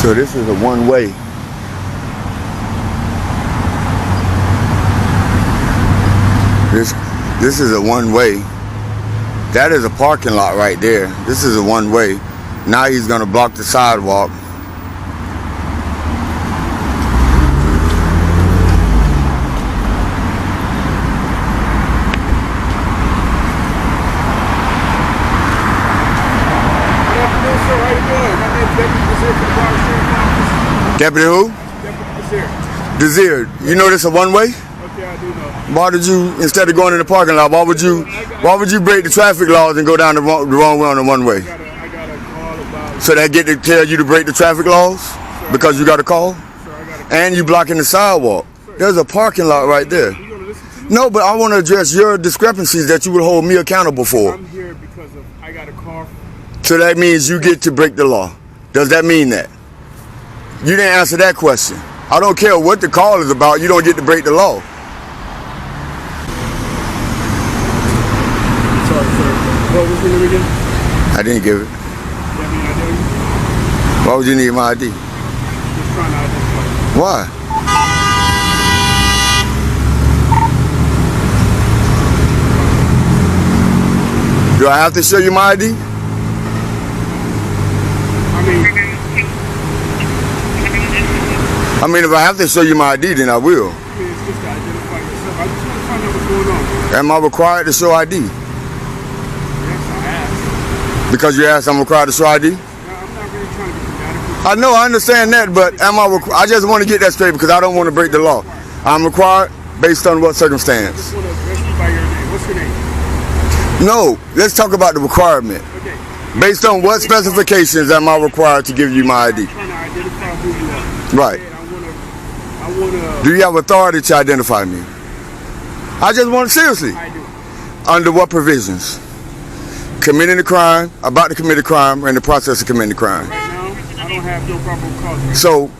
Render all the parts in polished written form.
So this is a one-way. This is a one-way. That is a parking lot right there. This is a one-way. Now he's gonna block the sidewalk. Deputy who? Deputy Desir. You know this a one-way? Okay, I do know. Why did you, instead of going in the parking lot, why would you break the traffic laws and go down the wrong way on the one-way? I got a call about... So they get to tell you to break the traffic laws? Sir, because you got a call? Sir, I got a call. And you blocking the sidewalk. Sir, there's a parking lot right there. You gonna listen to me? No, but I want to address your discrepancies that you would hold me accountable for. I'm here because of I got a call. So that means you get to break the law. Does that mean that? You didn't answer that question. I don't care what the call is about, you don't get to break the law. Sorry, sir. What was the name again? I didn't give it. You have any ID? Why would you need my ID? Just trying to identify. Why? Do I have to show you my ID? I mean, if I have to show you my ID, then I will. It's just to identify yourself. I just want to find out what's going on. Am I required to show ID? Yes, I asked. Because you asked I'm required to show ID? No, I'm not really trying to get dramatic. I know, I understand that, but am I required? I just want to get that straight because I don't want to break the law. I'm required based on what I circumstance? just want to address you by your name. What's your name? No, let's talk about the requirement. Okay. Based on what specifications am I required to give you my ID? I'm trying to identify who you are. Right. I want to... Do you have authority to identify me? I just want to, seriously. I do. Under what provisions? Committing a crime, about to commit a crime, or in the process of committing a crime. Right now, I don't have no probable cause. So,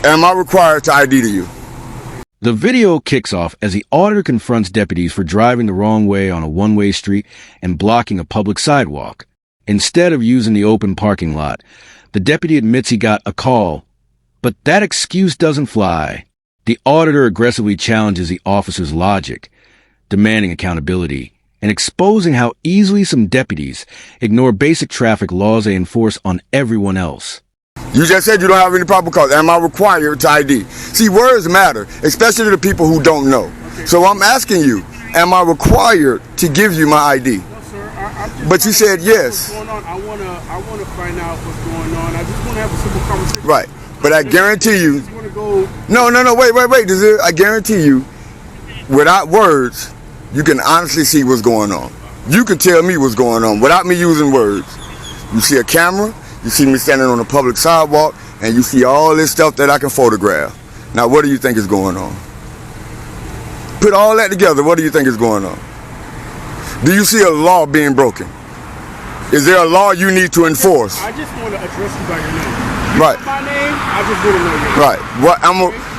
am I required to ID to you? The video kicks off as the auditor confronts deputies for driving the wrong way on a one-way street and blocking a public sidewalk. Instead of using the open parking lot, the deputy admits he got a call, but that excuse doesn't fly. The auditor aggressively challenges the officer's logic, demanding accountability and exposing how easily some deputies ignore basic traffic laws they enforce on everyone else. You just said you don't have any probable cause. Am I required to ID? See, words matter, especially to the people who don't know. Okay. So I'm asking you, am I required to give you my ID? No, sir. I'm just But you said yes. What's going on? I wanna find out what's going on. I just want to have a simple conversation. Right. But I guarantee you. I just want to go. No, wait. I guarantee you, without words, you can honestly see what's going on. You can tell me what's going on without me using words. You see a camera, you see me standing on a public sidewalk, and you see all this stuff that I can photograph. Now, what do you think is going on? Put all that together, what do you think is going on? Do you see a law being broken? Is there a law you need to enforce? I just want to address you by your name. Right. My name, I just want to know your name. Right.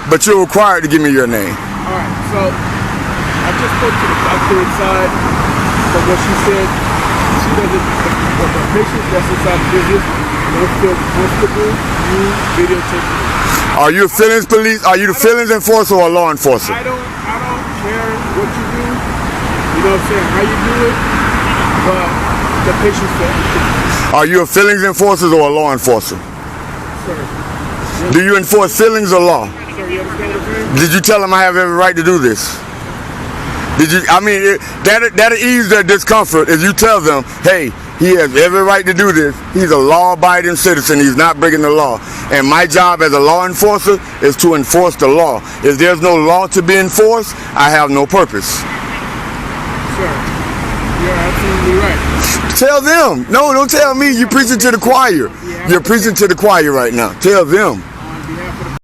But you're required to give me your name. All right. So I just spoke to the doctor inside, but what she said, she doesn't. The patients that's inside the business don't feel comfortable you videotaping. Are you a feelings police? Are you the feelings enforcer or a law enforcer? I don't care what you do. You know what I'm saying? How you do it, but the patients feel. Are you a feelings enforcer or a law enforcer? Sir. Do you enforce feelings or law? Sir, you understand what I'm saying? Did you tell him I have every right to do this? Did you? I mean, that'll ease their discomfort if you tell them, hey, he has every right to do this. He's a law-abiding citizen. He's not breaking the law. And my job as a law enforcer is to enforce the law. If there's no law to be enforced, I have no purpose. Sir, you're absolutely right. Tell them. No, don't tell me. You're preaching to the choir. You're preaching to the choir right now. Tell them.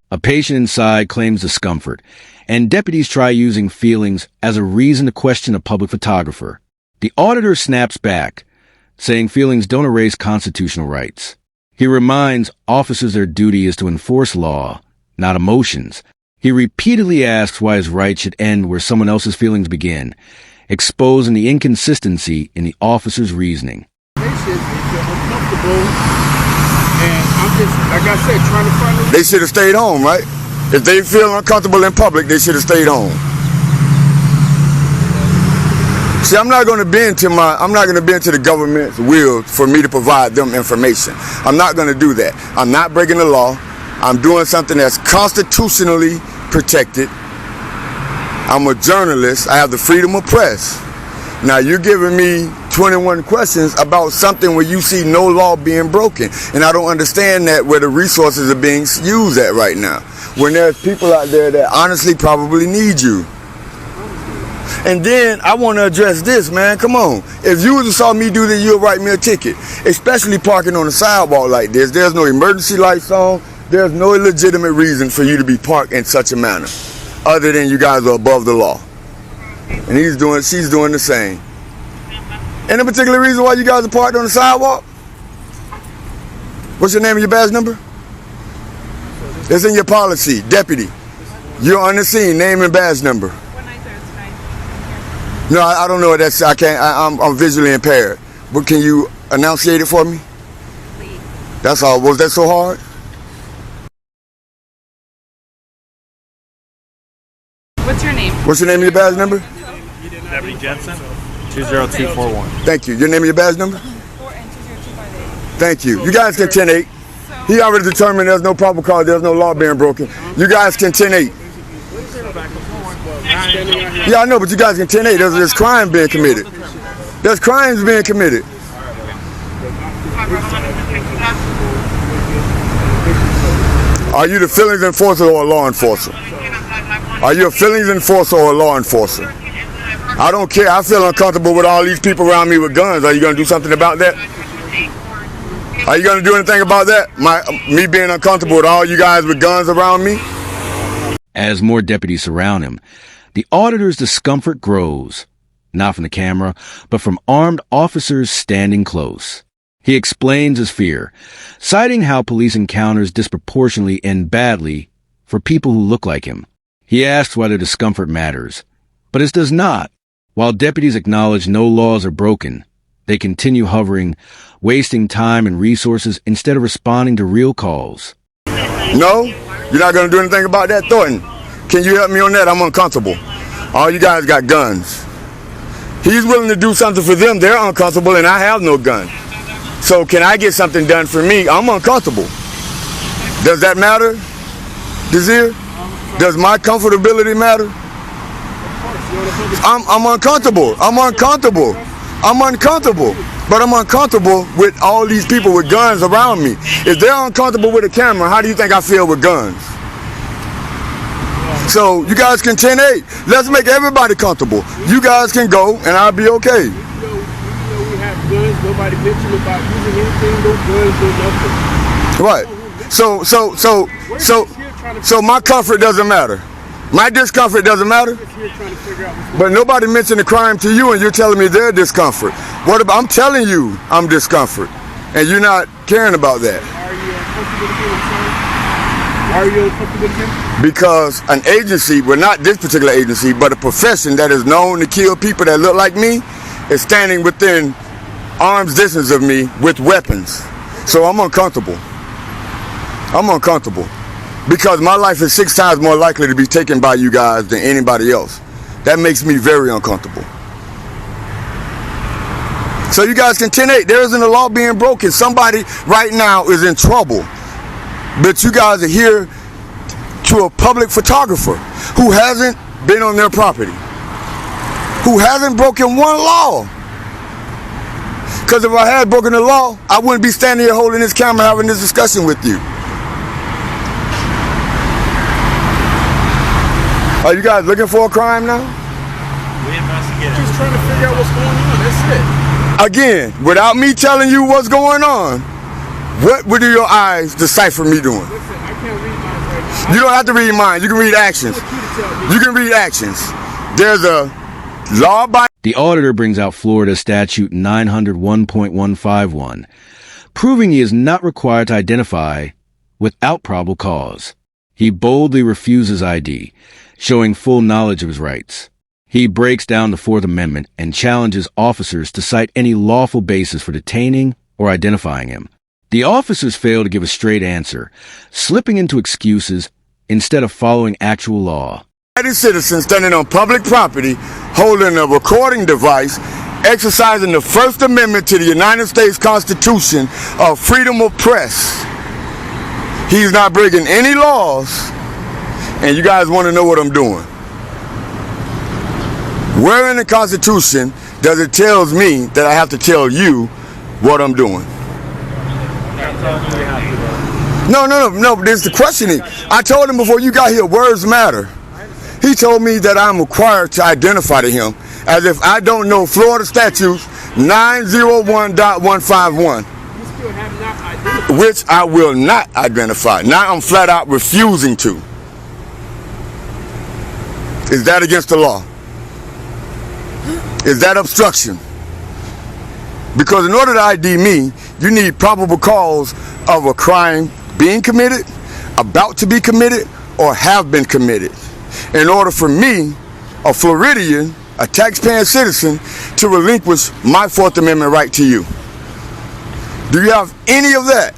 A patient inside claims discomfort, and deputies try using feelings as a reason to question a public photographer. The auditor snaps back, saying feelings don't erase constitutional rights. He reminds officers their duty is to enforce law, not emotions. He repeatedly asks why his rights should end where someone else's feelings begin, exposing the inconsistency in the officer's reasoning. If you're uncomfortable, and I'm just, like I said, trying to find a... They should have stayed home, right? If they feel uncomfortable in public, they should have stayed home. See, I'm not going to bend to the government's will for me to provide them information. I'm not going to do that. I'm not breaking the law. I'm doing something that's constitutionally protected. I'm a journalist. I have the freedom of press. Now you're giving me 21 questions about something where you see no law being broken, and I don't understand that where the resources are being used at right now, when there's people out there that honestly probably need you. And then I want to address this, man. Come on. If you saw me do this, you'll write me a ticket. Especially parking on the sidewalk like this. There's no emergency lights on. There's no legitimate reason for you to be parked in such a manner, other than you guys are above the law. And she's doing the same. Any particular reason why you guys are parked on the sidewalk? What's your name and your badge number? It's in your policy, deputy. You're on the scene, name and badge number. No, I don't know. I'm visually impaired. But can you enunciate it for me? Please. That's all. Was that so hard? What's your name? What's your name and your badge number? Deputy Jensen, 20241. Thank you. Your name and your badge number? 4N20258. Thank you. You guys can 10-8. He already determined there's no probable cause, there's no law being broken. You guys can 10-8. Yeah, I know, but you guys can 10-8. There's crime being committed. There's crimes being committed. Are you the feelings enforcer or a law enforcer? Are you a feelings enforcer or a law enforcer? I don't care. I feel uncomfortable with all these people around me with guns. Are you going to do something about that? Are you going to do anything about that? Me being uncomfortable with all you guys with guns around me? As more deputies surround him, the auditor's discomfort grows, not from the camera, but from armed officers standing close. He explains his fear, citing how police encounters disproportionately end badly for people who look like him. He asks why their discomfort matters, but it does not. While deputies acknowledge no laws are broken, they continue hovering, wasting time and resources instead of responding to real calls. No? You're not going to do anything about that, Thornton? Can you help me on that? I'm uncomfortable. All you guys got guns. He's willing to do something for them. They're uncomfortable, and I have no gun. So can I get something done for me? I'm uncomfortable. Does that matter, Desir? Does my comfortability matter? I'm uncomfortable. I'm uncomfortable. I'm uncomfortable. But I'm uncomfortable with all these people with guns around me. If they're uncomfortable with a camera, how do you think I feel with guns? So you guys can 10-8. Let's make everybody comfortable. You guys can go, and I'll be okay. We have guns. Nobody mentioned about using anything. No guns, no nothing. Right. So my comfort doesn't matter. My discomfort doesn't matter. But nobody mentioned the crime to you, and you're telling me their discomfort. What about? I'm telling you I'm discomfort, and you're not caring about that. Are you uncomfortable again? Because an agency, well, not this particular agency, but a profession that is known to kill people that look like me, is standing within arm's distance of me with weapons. So I'm uncomfortable. I'm uncomfortable. Because my life is 6 times more likely to be taken by you guys than anybody else. That makes me very uncomfortable. So you guys can 10-8. There isn't a law being broken. Somebody right now is in trouble. But you guys are here to a public photographer who hasn't been on their property, who hasn't broken one law. Because if I had broken the law, I wouldn't be standing here holding this camera having this discussion with you. Are you guys looking for a crime now? We investigate. Just trying to figure out what's going on. That's it. Again, without me telling you what's going on, what would your eyes decipher me doing? Listen, I can't read mine right now. You don't have to read mine. You can read actions. You can read actions. There's a law by... The auditor brings out Florida Statute 901.151, proving he is not required to identify without probable cause. He boldly refuses ID, showing full knowledge of his rights. He breaks down the Fourth Amendment and challenges officers to cite any lawful basis for detaining or identifying him. The officers fail to give a straight answer, slipping into excuses instead of following actual law. United citizens standing on public property, holding a recording device, exercising the First Amendment to the United States Constitution of freedom of press. He's not breaking any laws, and you guys want to know what I'm doing. Where in the Constitution does it tell me that I have to tell you what I'm doing? No, there's the questioning. I told him before you got here, words matter. He told me that I'm required to identify to him, as if I don't know Florida statutes 901.151, which I will not identify. Now I'm flat out refusing to. Is that against the law? Is that obstruction? Because in order to ID me, you need probable cause of a crime being committed, about to be committed, or have been committed, in order for me, a Floridian, a taxpaying citizen, to relinquish my Fourth Amendment right to you. Do you have any of that?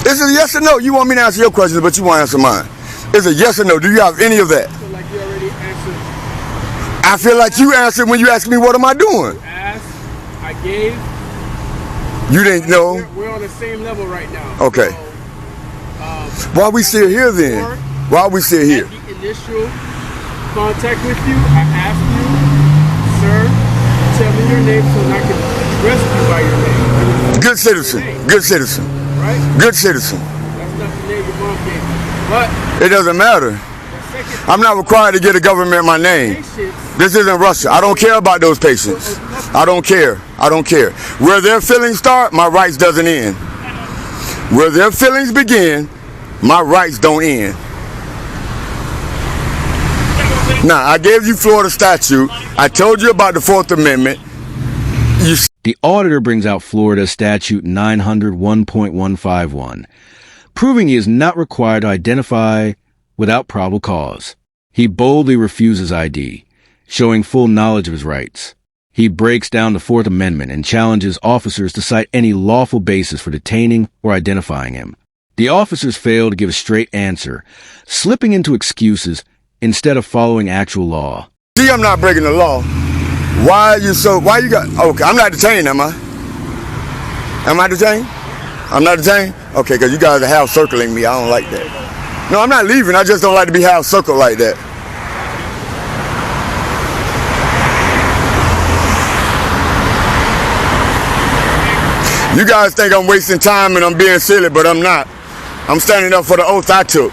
Is it a yes or no? You want me to answer your questions, but you want to answer mine. Is it yes or no? Do you have any of that? I feel like you already answered. I feel like you answered when you asked me, what am I doing? You asked, I gave. You didn't know? We're on the same level right now. Okay. So, why are we still here then? Why are we still here? At the initial contact with you, I asked you, sir, tell me your name so I can address you by your name. Good citizen. Good citizen. Right? Good citizen. That's not the name your mom gave me. But it doesn't matter. I'm not required to give the government my name. This isn't Russia. I don't care about those patients. I don't care. I don't care. Where their feelings start, my rights doesn't end. Where their feelings begin, my rights don't end. Now, I gave you Florida statute. I told you about the Fourth Amendment. The auditor brings out Florida Statute 901.151, proving he is not required to identify without probable cause. He boldly refuses ID, showing full knowledge of his rights. He breaks down the Fourth Amendment and challenges officers to cite any lawful basis for detaining or identifying him. The officers fail to give a straight answer, slipping into excuses instead of following actual law. See, I'm not breaking the law. Why you got, okay, I'm not detained, am I? Am I detained? I'm not detained? Okay, because you guys are half circling me. I don't like that. No, I'm not leaving. I just don't like to be half circled like that. You guys think I'm wasting time and I'm being silly, but I'm not. I'm standing up for the oath I took.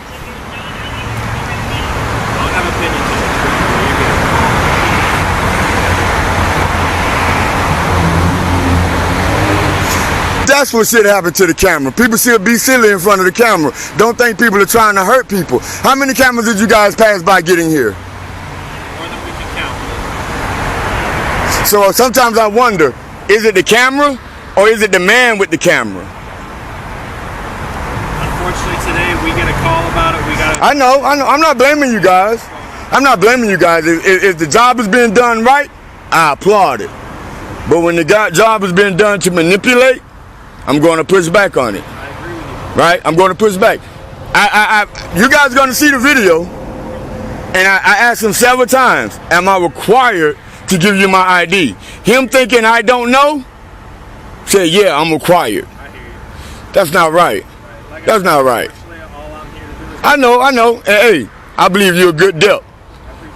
That's what shit happened to the camera. People still be silly in front of the camera. Don't think people are trying to hurt people. How many cameras did you guys pass by getting here? More than we can count. So sometimes I wonder, is it the camera or is it the man with the camera? Unfortunately today we get a call about it. I know. I'm not blaming you guys. I'm not blaming you guys. If the job is being done right, I applaud it. But when the job is being done to manipulate, I'm going to push back on it. I agree with you. Right? I'm going to push back. You guys are going to see the video, and I asked him several times, am I required to give you my ID? Him thinking I don't know, said, yeah, I'm required. I hear you. That's not right. Like That's not right. All I'm here to do is I know. And, hey, I believe you're a good dip.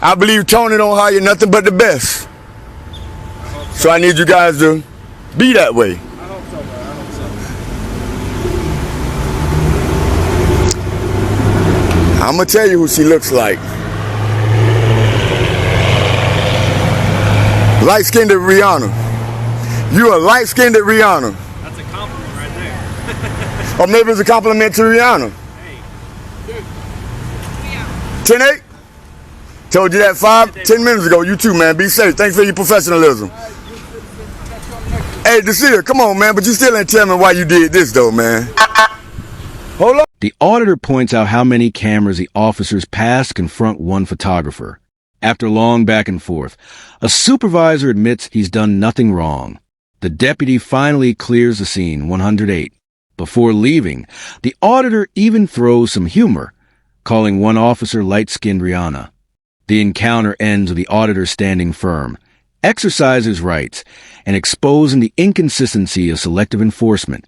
I believe Tony don't hire nothing but the best. So I need you guys to be that way. I hope so, bro. I hope so. I'm going to tell you who she looks like. Light-skinned Rihanna. You a light-skinned Rihanna. That's a compliment right there. Or maybe it's a compliment to Rihanna. Hey. 10-8? Told you that 5-10 minutes ago. You too, man. Be safe. Thanks for your professionalism. Hey, Desir, come on, man. But you still ain't tell me why you did this, though, man. Hold up. The auditor points out how many cameras the officers pass to confront one photographer. After long back and forth, a supervisor admits he's done nothing wrong. The deputy finally clears the scene, 108. Before leaving, the auditor even throws some humor, calling one officer light-skinned Rihanna. The encounter ends with the auditor standing firm, exercising his rights, and exposing the inconsistency of selective enforcement.